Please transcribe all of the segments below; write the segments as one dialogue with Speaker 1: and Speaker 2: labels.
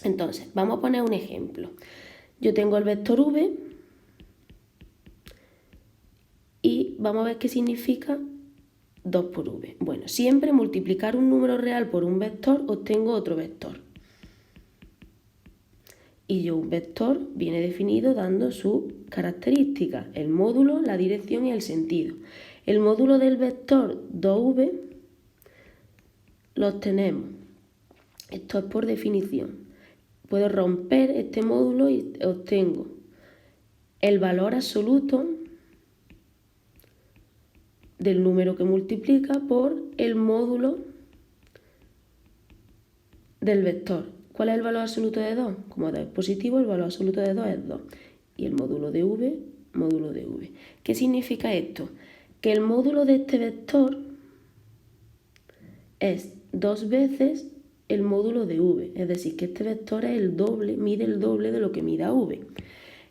Speaker 1: Entonces, vamos a poner un ejemplo. Yo tengo el vector v y vamos a ver qué significa 2 por v. Bueno, siempre multiplicar un número real por un vector obtengo otro vector. Y yo un vector viene definido dando sus características, el módulo, la dirección y el sentido. El módulo del vector 2v lo obtenemos. Esto es por definición. Puedo romper este módulo y obtengo el valor absoluto del número que multiplica por el módulo del vector. ¿Cuál es el valor absoluto de 2? Como 2 es positivo, el valor absoluto de 2 es 2. Y el módulo de v, módulo de v. ¿Qué significa esto? Que el módulo de este vector es 2 veces el módulo de v. Es decir, que este vector es el doble, mide el doble de lo que mida v.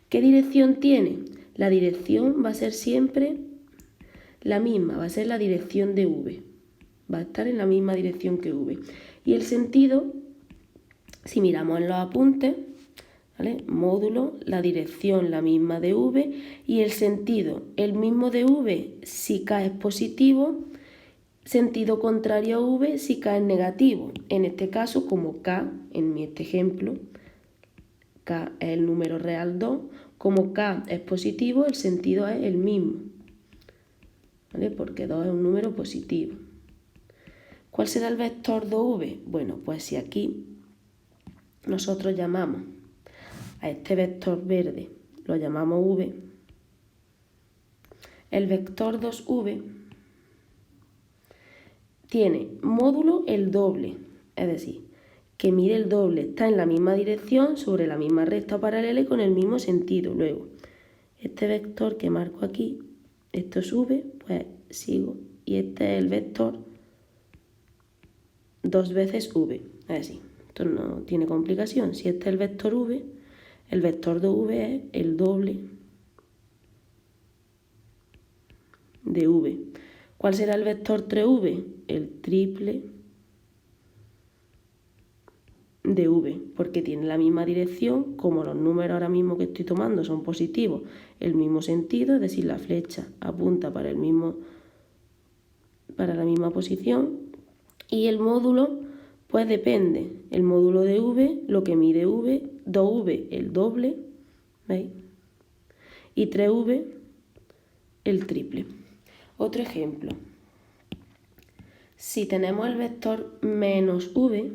Speaker 1: ¿Qué dirección tiene? La dirección va a ser siempre la misma, va a ser la dirección de v. Va a estar en la misma dirección que v. Y el sentido, si miramos en los apuntes, ¿vale? Módulo, la dirección la misma de v y el sentido el mismo de v si k es positivo, sentido contrario a v si k es negativo. En este caso, como k, en este ejemplo, k es el número real 2, como k es positivo, el sentido es el mismo, ¿vale? Porque 2 es un número positivo. ¿Cuál será el vector 2v? Bueno, pues si aquí nosotros llamamos a este vector verde, lo llamamos v, el vector 2v tiene módulo el doble, es decir, que mide el doble, está en la misma dirección, sobre la misma recta paralela y con el mismo sentido. Luego, este vector que marco aquí, esto es v, pues sigo, y este es el vector 2 veces v, es decir, esto no tiene complicación. Si este es el vector v, el vector 2v es el doble de v. ¿Cuál será el vector 3v? El triple de v, porque tiene la misma dirección, como los números ahora mismo que estoy tomando son positivos, el mismo sentido, es decir, la flecha apunta para la misma posición, y el módulo, pues depende, el módulo de v, lo que mide v, 2v el doble, ¿veis? Y 3v el triple. Otro ejemplo, si tenemos el vector menos v,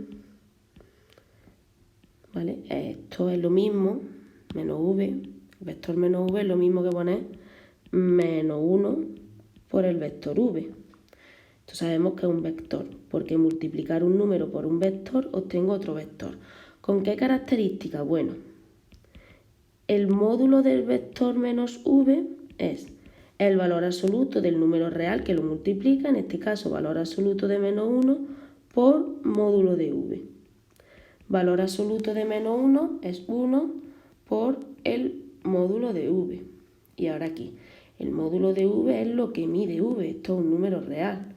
Speaker 1: ¿vale? Esto es lo mismo, menos v, el vector menos v es lo mismo que poner menos 1 por el vector v. Esto sabemos que es un vector, porque multiplicar un número por un vector obtengo otro vector. ¿Con qué características? Bueno, el módulo del vector menos v es el valor absoluto del número real que lo multiplica, en este caso valor absoluto de menos 1 por módulo de v. Valor absoluto de menos 1 es 1 por el módulo de v. Y ahora aquí, el módulo de v es lo que mide v, esto es un número real.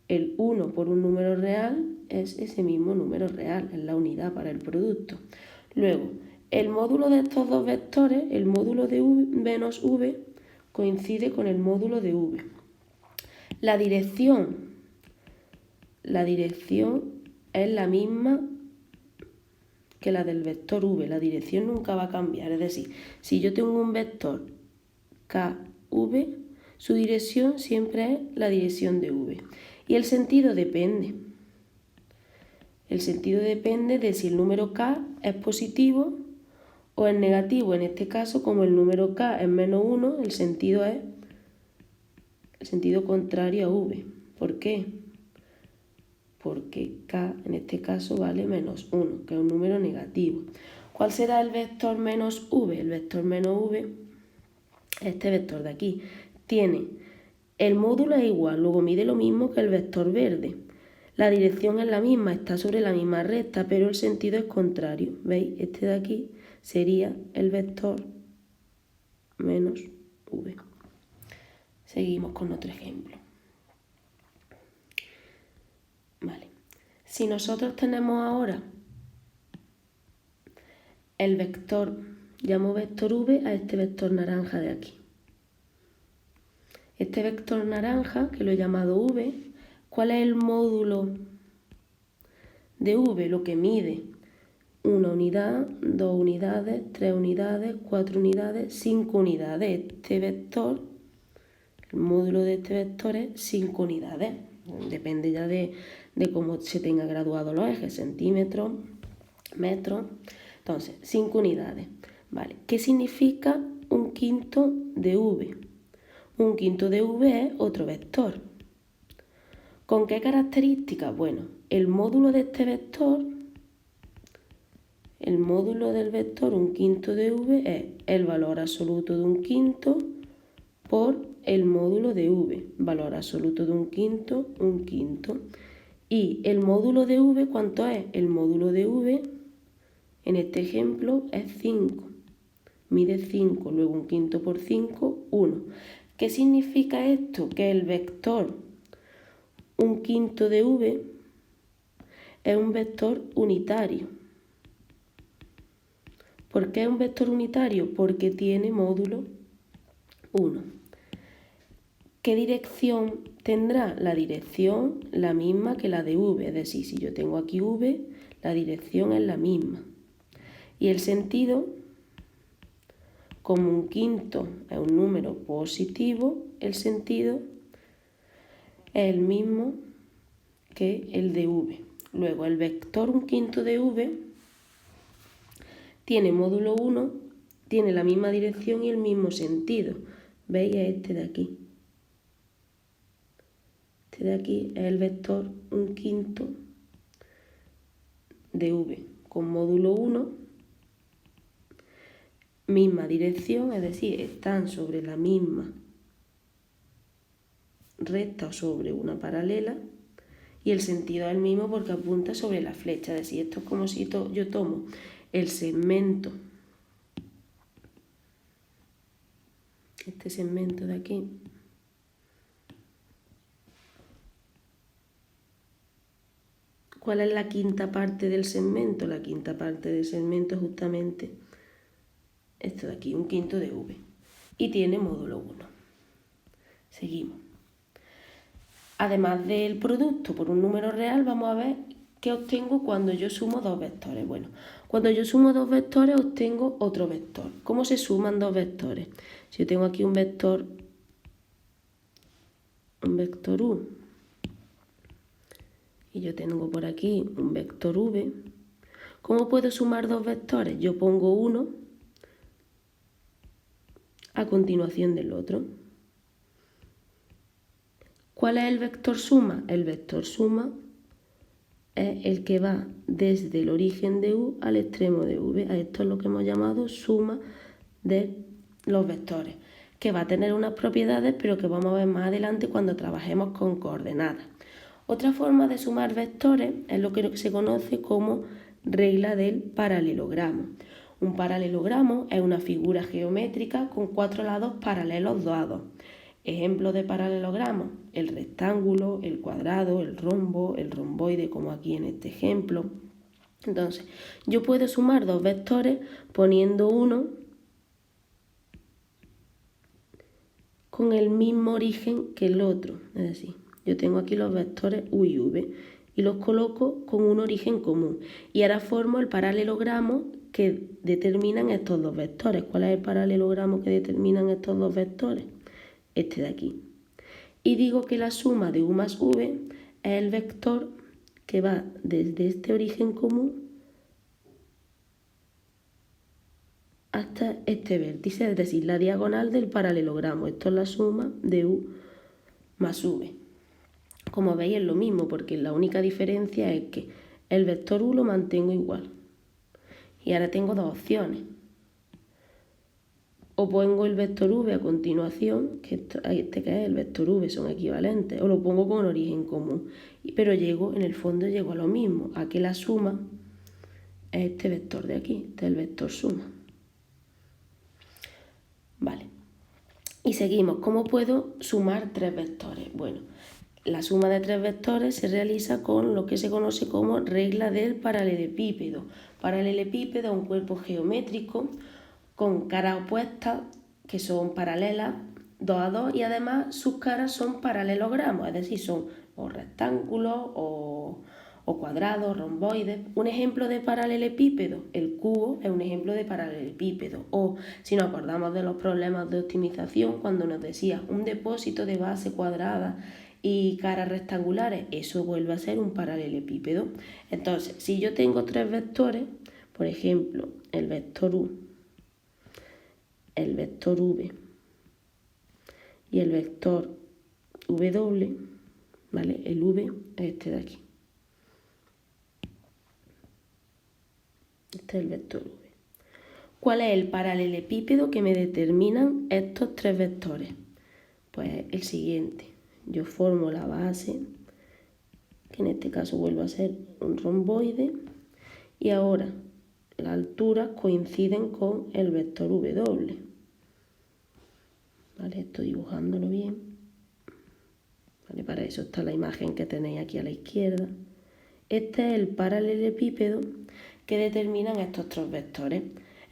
Speaker 1: El 1 por un número real es ese mismo número real, es la unidad para el producto. Luego, el módulo de estos dos vectores, el módulo de v menos v, coincide con el módulo de v. La dirección es la misma que la del vector v, la dirección nunca va a cambiar, es decir, si yo tengo un vector kv, su dirección siempre es la dirección de v. Y el sentido depende. El sentido depende de si el número k es positivo o es negativo. En este caso, como el número k es menos 1, el sentido es el sentido contrario a v. ¿Por qué? Porque k en este caso vale menos 1, que es un número negativo. ¿Cuál será el vector menos v? El vector menos v, este vector de aquí, tiene el módulo es igual, luego mide lo mismo que el vector verde. La dirección es la misma, está sobre la misma recta, pero el sentido es contrario. ¿Veis? Este de aquí sería el vector menos v. Seguimos con otro ejemplo. Vale. Si nosotros tenemos ahora el vector, llamo vector v a este vector naranja de aquí. Este vector naranja, que lo he llamado v, ¿cuál es el módulo de v? Lo que mide 1 unidad, 2 unidades, 3 unidades, 4 unidades, 5 unidades. Este vector, el módulo de este vector es 5 unidades. Depende ya de cómo se tenga graduado los ejes, centímetros, metros. Entonces, 5 unidades. ¿Vale? ¿Qué significa un quinto de v? Un quinto de v es otro vector. ¿Con qué características? Bueno, el módulo de este vector, el módulo del vector un quinto de v es el valor absoluto de un quinto por el módulo de v. Valor absoluto de un quinto. Y el módulo de v, ¿cuánto es? El módulo de v, en este ejemplo, es 5. Mide 5, luego un quinto por 5, 1. ¿Qué significa esto? Que el vector un quinto de v es un vector unitario. ¿Por qué es un vector unitario? Porque tiene módulo 1. ¿Qué dirección tendrá? La dirección la misma que la de v, es decir, si yo tengo aquí v, la dirección es la misma. Y el sentido, como un quinto es un número positivo, el sentido es el mismo que el de v. Luego, el vector un quinto de v tiene módulo 1, tiene la misma dirección y el mismo sentido. ¿Veis? Es este de aquí. Este de aquí es el vector un quinto de v con módulo 1, misma dirección, es decir, están sobre la misma recta o sobre una paralela, y el sentido es el mismo porque apunta sobre la flecha. Es decir, esto es como si yo tomo el segmento, este segmento de aquí, ¿cuál es la quinta parte del segmento? La quinta parte del segmento es justamente esto de aquí, un quinto de v, y tiene módulo 1. Seguimos. Además del producto por un número real, vamos a ver qué obtengo cuando yo sumo dos vectores. Bueno, cuando yo sumo dos vectores obtengo otro vector. ¿Cómo se suman dos vectores? Si yo tengo aquí un vector u, y yo tengo por aquí un vector v, ¿cómo puedo sumar dos vectores? Yo pongo uno a continuación del otro. ¿Cuál es el vector suma? El vector suma es el que va desde el origen de u al extremo de v. A esto es lo que hemos llamado suma de los vectores, que va a tener unas propiedades, pero que vamos a ver más adelante cuando trabajemos con coordenadas. Otra forma de sumar vectores es lo que se conoce como regla del paralelogramo. Un paralelogramo es una figura geométrica con 4 lados paralelos dados. Ejemplos de paralelogramos: el rectángulo, el cuadrado, el rombo, el romboide, como aquí en este ejemplo. Entonces, yo puedo sumar dos vectores poniendo uno con el mismo origen que el otro. Es decir, yo tengo aquí los vectores u y v y los coloco con un origen común. Y ahora formo el paralelogramo que determinan estos dos vectores. ¿Cuál es el paralelogramo que determinan estos dos vectores? Este de aquí. Y digo que la suma de u más v es el vector que va desde este origen común hasta este vértice, es decir, la diagonal del paralelogramo. Esto es la suma de u más v. Como veis es lo mismo, porque la única diferencia es que el vector u lo mantengo igual. Y ahora tengo dos opciones. O pongo el vector v a continuación, que este que es el vector v, son equivalentes, o lo pongo con origen común. Pero en el fondo llego a lo mismo, a que la suma es este vector de aquí, este es el vector suma. Vale. Y seguimos. ¿Cómo puedo sumar tres vectores? Bueno, La suma de tres vectores se realiza con lo que se conoce como regla del paralelepípedo. Paralelepípedo es un cuerpo geométrico con caras opuestas que son paralelas 2 a 2 y además sus caras son paralelogramos, es decir, son o rectángulos o cuadrados, romboides. Un ejemplo de paralelepípedo, el cubo es un ejemplo de paralelepípedo. O si nos acordamos de los problemas de optimización, cuando nos decía un depósito de base cuadrada y caras rectangulares, eso vuelve a ser un paralelepípedo. Entonces, si yo tengo tres vectores, por ejemplo, el vector U, el vector V y el vector W, ¿vale? El V es este de aquí. Este es el vector V. ¿Cuál es el paralelepípedo que me determinan estos tres vectores? Pues el siguiente. Yo formo la base, que en este caso vuelve a ser un romboide, y ahora las alturas coinciden con el vector W. ¿Vale? Estoy dibujándolo bien. ¿Vale? Para eso está la imagen que tenéis aquí a la izquierda. Este es el paralelepípedo que determinan estos tres vectores.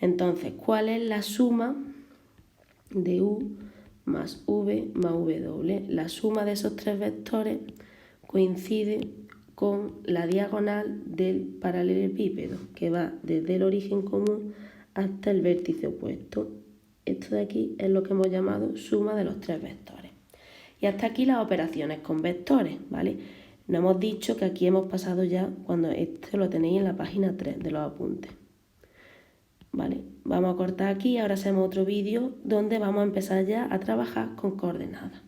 Speaker 1: Entonces, ¿cuál es la suma de U más V más W? La suma de esos tres vectores coincide con la diagonal del paralelepípedo, que va desde el origen común hasta el vértice opuesto. Esto de aquí es lo que hemos llamado suma de los tres vectores. Y hasta aquí las operaciones con vectores, ¿vale? Nos hemos dicho que aquí hemos pasado ya, cuando esto lo tenéis en la página 3 de los apuntes. Vale, vamos a cortar aquí y ahora hacemos otro vídeo donde vamos a empezar ya a trabajar con coordenadas.